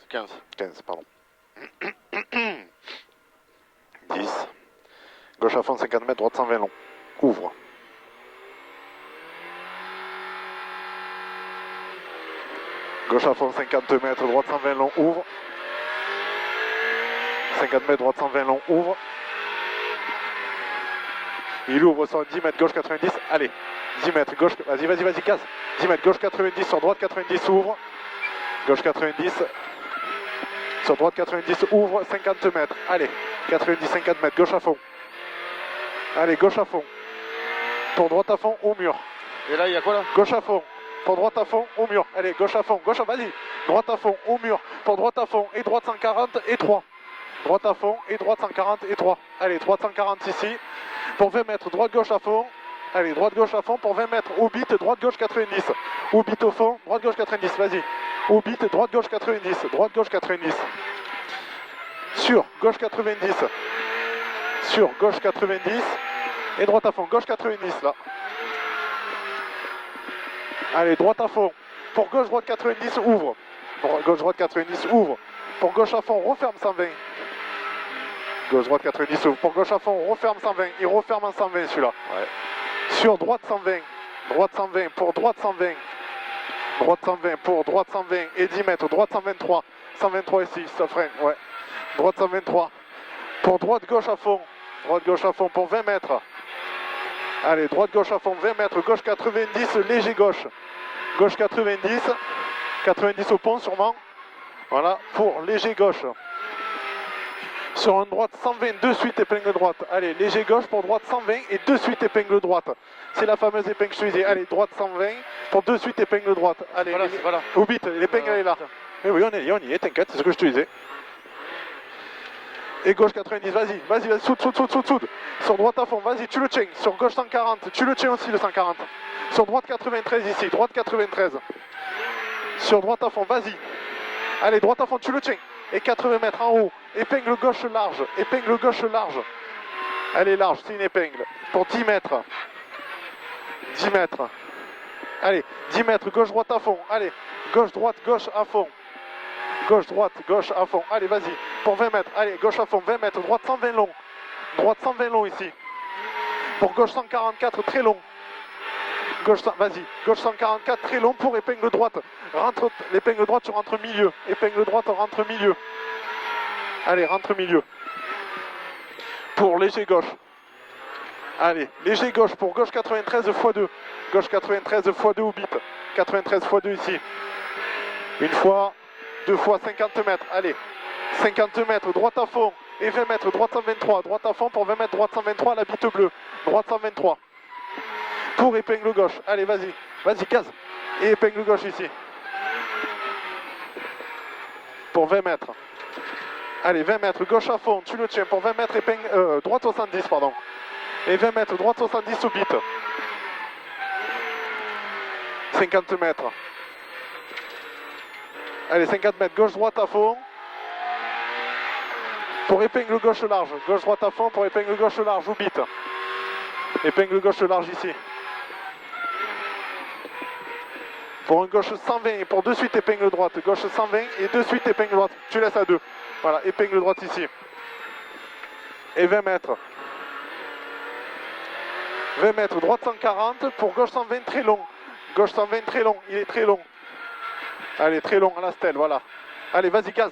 15. 15, pardon. 10. Gauche à fond, 50 mètres, droite 120 long. Ouvre. Gauche à fond, 50 mètres, droite 120 long, ouvre. 50 mètres, droite 120 long, ouvre. Il ouvre sur 10 mètres, gauche 90, allez. 10 mètres, gauche, vas-y, casse. 10 mètres, gauche 90, sur droite 90, ouvre. Gauche 90, sur droite 90, ouvre, 50 mètres, allez. 90, 50 mètres, gauche à fond. Allez, gauche à fond. Pour droite à fond, au mur. Et là, il y a quoi là? Gauche à fond. Pour droite à fond, au mur. Allez, gauche à fond, vas-y. Droite à fond, au mur. Pour droite à fond, et droite 140 et 3. Droite à fond, et droite 140 et 3. Allez, droite 140 ici. Pour 20 mètres, droite-gauche à fond. Allez, droite-gauche à fond pour 20 mètres. Au bit, droite-gauche 90. Au bit au fond, droite-gauche 90, vas-y. Au bit, droite-gauche 90. Droite-gauche 90. Sur, gauche 90. Sur, gauche 90. Et droite à fond, gauche 90 là. Allez, droite à fond. Pour gauche, droite 90, ouvre. Pour gauche, droite 90, ouvre. Pour gauche à fond, referme 120. Gauche, droite 90, ouvre. Pour gauche à fond, referme 120. Il referme en 120 celui-là. Ouais. Sur droite 120. Droite 120. Pour droite 120. Droite 120. Pour droite 120. Et 10 mètres. Droite 123. 123 ici, ça freine. Ouais. Droite 123. Pour droite, gauche à fond. Droite, gauche à fond pour 20 mètres. Allez, droite, gauche à fond, 20 mètres, gauche 90, léger gauche. Gauche 90, 90 au pont sûrement. Voilà, pour léger gauche. Sur une droite 120, de suite épingle droite. Allez, léger gauche pour droite 120 et de suite épingle droite. C'est la fameuse épingle que je te disais. Allez, droite 120 pour de suite épingle droite. Allez, voilà. Au bit, l'épingle elle est là. Mais oui, on y est, t'inquiète, c'est ce que je te disais. Et gauche 90, vas-y, soude. Sur droite à fond, vas-y, tu le tiens. Sur gauche 140, tu le tiens aussi le 140. Sur droite 93 ici, droite 93. Sur droite à fond, vas-y. Allez, droite à fond, tu le tiens. Et 80 mètres en haut. Épingle gauche large, épingle gauche large. Elle est large, c'est une épingle. Pour 10 mètres. 10 mètres. Allez, 10 mètres, gauche, droite à fond. Allez, gauche, droite, gauche à fond. Gauche, droite, gauche à fond. Allez, vas-y. Pour 20 mètres. Allez, gauche à fond, 20 mètres. Droite 120 long. Droite 120 long ici. Pour gauche 144, très long. Gauche, vas-y. Gauche 144, très long pour épingle droite. Rentre, l'épingle droite, tu rentres milieu. Épingle droite, rentre milieu. Allez, rentre milieu. Pour léger gauche. Allez, léger gauche pour gauche 93 x 2. Gauche 93 x 2 au bit. 93 x 2 ici. Une fois. 2 fois 50 mètres, allez, 50 mètres, droite à fond, et 20 mètres, droite 123, droite à fond pour 20 mètres, droite 123, la bite bleue, droite 123, pour épingle gauche, allez, vas-y, case, et épingle gauche ici, pour 20 mètres, allez, 20 mètres, gauche à fond, tu le tiens, pour 20 mètres, épingle, droite 70, pardon, et 20 mètres, droite 70 au bit, 50 mètres, allez, 50 mètres, gauche-droite à fond. Pour épingle gauche large. Gauche-droite à fond pour épingle gauche large ou bit. Épingle gauche large ici. Pour une gauche 120 et pour de suite épingle droite. Gauche 120 et de suite épingle droite. Tu laisses à 2. Voilà, épingle droite ici. Et 20 mètres. 20 mètres, droite 140 pour gauche 120 très long. Gauche 120 très long, il est très long. Allez, très long à la stèle, voilà. Allez, vas-y, gaz.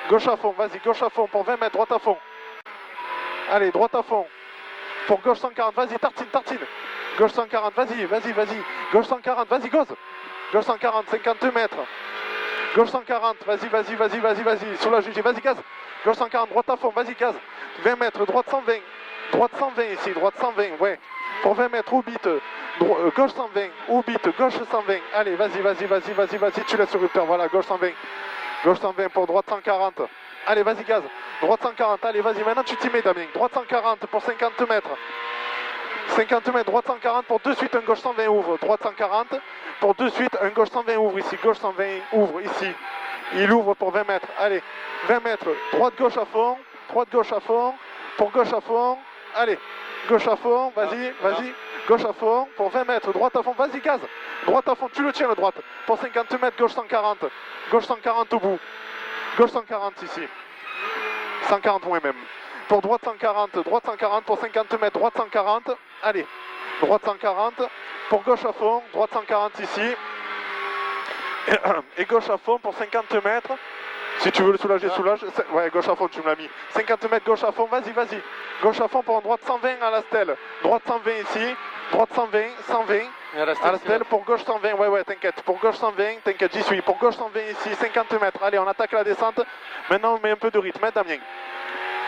Gauche à fond, vas-y, gauche à fond pour 20 mètres, droite à fond. Allez, droite à fond. Pour gauche 140, vas-y, tartine. Gauche 140, vas-y. Gauche 140, vas-y, gosse. Gauche 140, 50 mètres. Gauche 140, vas-y. Sur la juge, vas-y, gaz. Gauche 140, droite à fond, vas-y, gaz. 20 mètres, droite 120. Droite 120 ici, droite 120, ouais. Pour 20 mètres, au bit. Gauche 120, au bit, gauche 120. Allez, vas-y, tu laisses sur rupteur, voilà, gauche 120. Gauche 120 pour droite 140. Allez, vas-y, gaz. Droite 140, allez, vas-y, maintenant tu t'y mets, Damien. Droite 140 pour 50 mètres. 50 mètres, droite 140 pour de suite un gauche 120 ouvre. Droite 140 pour de suite un gauche 120 ouvre ici. Gauche 120 ouvre ici. Il ouvre pour 20 mètres. Allez, 20 mètres, droite gauche à fond. Pour gauche à fond. Allez, Gauche à fond, vas-y, vas-y. Gauche à fond pour 20 mètres, droite à fond, vas-y, gaz. Droite à fond, tu le tiens le droite. Pour 50 mètres, gauche 140. Gauche 140 au bout. Gauche 140 ici. 140 moins même. Pour droite 140 pour 50 mètres, droite 140. Allez, droite 140. Pour gauche à fond, droite 140 ici. Et gauche à fond pour 50 mètres. Si tu veux le soulager, soulage. Ouais, gauche à fond, tu me l'as mis. 50 mètres, gauche à fond, vas-y, vas-y. Gauche à fond pour une droite 120 à la stèle. Droite 120 ici. Droite 120, 120. À la stèle, pour gauche 120, ouais, t'inquiète. Pour gauche 120, t'inquiète, j'y suis. Pour gauche 120 ici, 50 mètres. Allez, on attaque la descente. Maintenant, on met un peu de rythme, hein, Damien.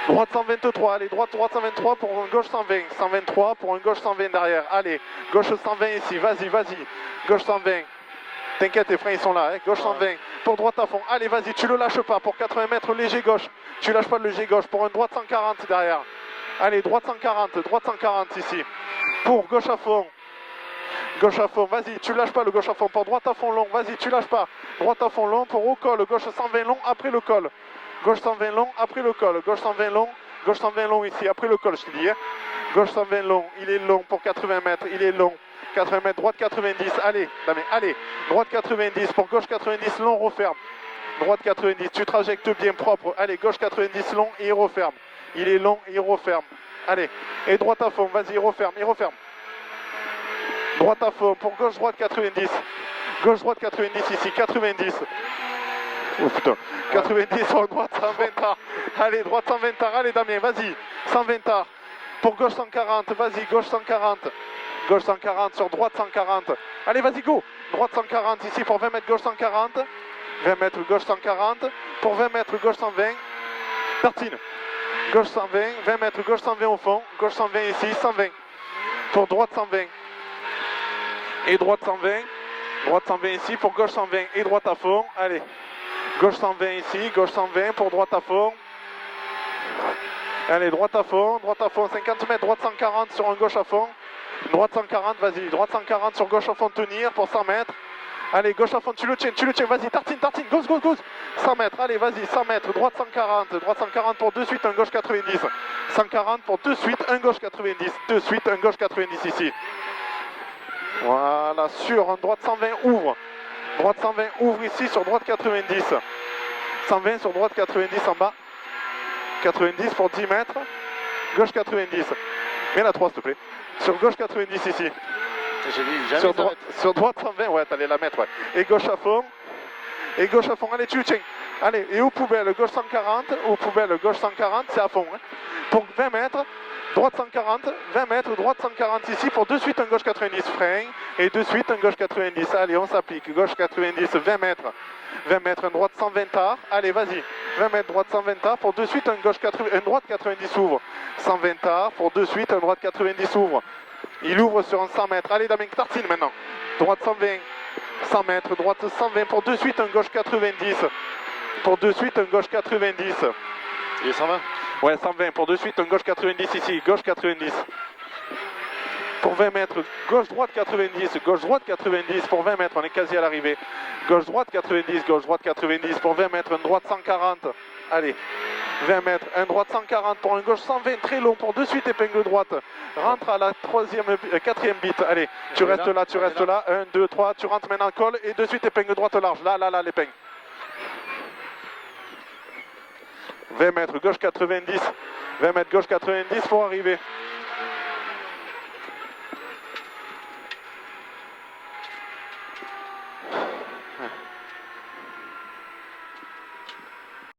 Droite 123, allez, droite 123 pour une gauche 120. 123 pour une gauche 120 derrière. Allez, gauche 120 ici, vas-y, vas-y. Gauche 120. T'inquiète, les freins ils sont là, hein. Gauche 120, pour droite à fond. Allez, vas-y, tu le lâches pas. Pour 80 mètres, léger gauche. Tu lâches pas le léger gauche. Pour une droite 140 derrière. Allez, droite 140 ici. Pour gauche à fond. Gauche à fond, vas-y, tu lâches pas le gauche à fond. Pour droite à fond long, vas-y, tu lâches pas. Droite à fond long, pour au col. Gauche 120 long, après le col. Gauche 120 long, après le col. Gauche 120 long, gauche 120 long ici, après le col, je te dis. Hein. Gauche 120 long, il est long pour 80 mètres, il est long. 80 mètres, droite 90, allez, allez, droite 90, pour gauche 90, long, referme. Droite 90, tu trajectes bien propre, allez, gauche 90, long, et il referme. Il est long, et il referme. Allez, et droite à fond, vas-y, il referme. Droite à fond, pour gauche, droite 90. Gauche, droite 90 ici, 90. Oh putain, 90 sur droite 120 arts. Allez, droite 120 arts, allez Damien, vas-y, 120 arts. Pour gauche 140, vas-y, gauche 140. Gauche 140, sur droite 140. Allez, vas-y, go. Droite 140 ici pour 20 mètres, gauche 140. 20 mètres, gauche 140. Pour 20 mètres, gauche 120. Tartine. Gauche 120, 20 mètres, gauche 120 au fond. Gauche 120 ici, 120. Pour droite 120. Et droite 120. Droite 120 ici, pour gauche 120 et droite à fond. Allez. Gauche 120 ici, gauche 120 pour droite à fond. Allez, droite à fond, 50 mètres, droite 140 sur un gauche à fond. Droite 140, vas-y, droite 140 sur gauche à fond, tenir pour 100 mètres. Allez, gauche à fond, tu le tiens, vas-y, tartine, gauche. 100 mètres, allez, vas-y, 100 mètres, droite 140 pour de suite, un gauche 90. 140 pour de suite, un gauche 90. De suite, un gauche 90 ici. Voilà, sur un droite 120, ouvre. Droite 120, ouvre ici sur droite 90. 120 sur droite 90 en bas. 90 pour 10 mètres. Gauche 90. Mets la 3 s'il te plaît. Sur gauche 90 ici. Sur droite 120, ouais, t'allais la mettre, ouais. Et gauche à fond. Allez, tu le tiens. Allez, et aux poubelles, gauche 140. Gauche 140, c'est à fond. Hein. Pour 20 mètres. Droite 140, 20 mètres, droite 140 ici, pour de suite un gauche 90, frein, et de suite un gauche 90, allez on s'applique, gauche 90, 20 mètres, un droite 120 arts, allez vas-y, 20 mètres, droite 120 arts, pour de suite un droite 90 ouvre, 120 arts, pour de suite un droite 90 ouvre, il ouvre sur un 100 mètres, allez Damien, tartine maintenant, droite 120, 100 mètres, droite 120, pour de suite un gauche 90, Il est 120. Ouais, 120. Pour de suite, un gauche 90 ici. Gauche 90. Pour 20 mètres. Gauche-droite 90. Gauche-droite 90. Pour 20 mètres, on est quasi à l'arrivée. Gauche-droite 90. Gauche-droite 90. Pour 20 mètres, un droite 140. Allez. 20 mètres. Un droite 140 pour un gauche 120. Très long. Pour de suite, épingle droite. Rentre à la quatrième bite. Allez. Tu restes là. 1, 2, 3. Tu rentres maintenant col. Et de suite, épingle droite large. Là, l'épingle. 20 mètres, gauche 90. 20 mètres, gauche 90 pour arriver.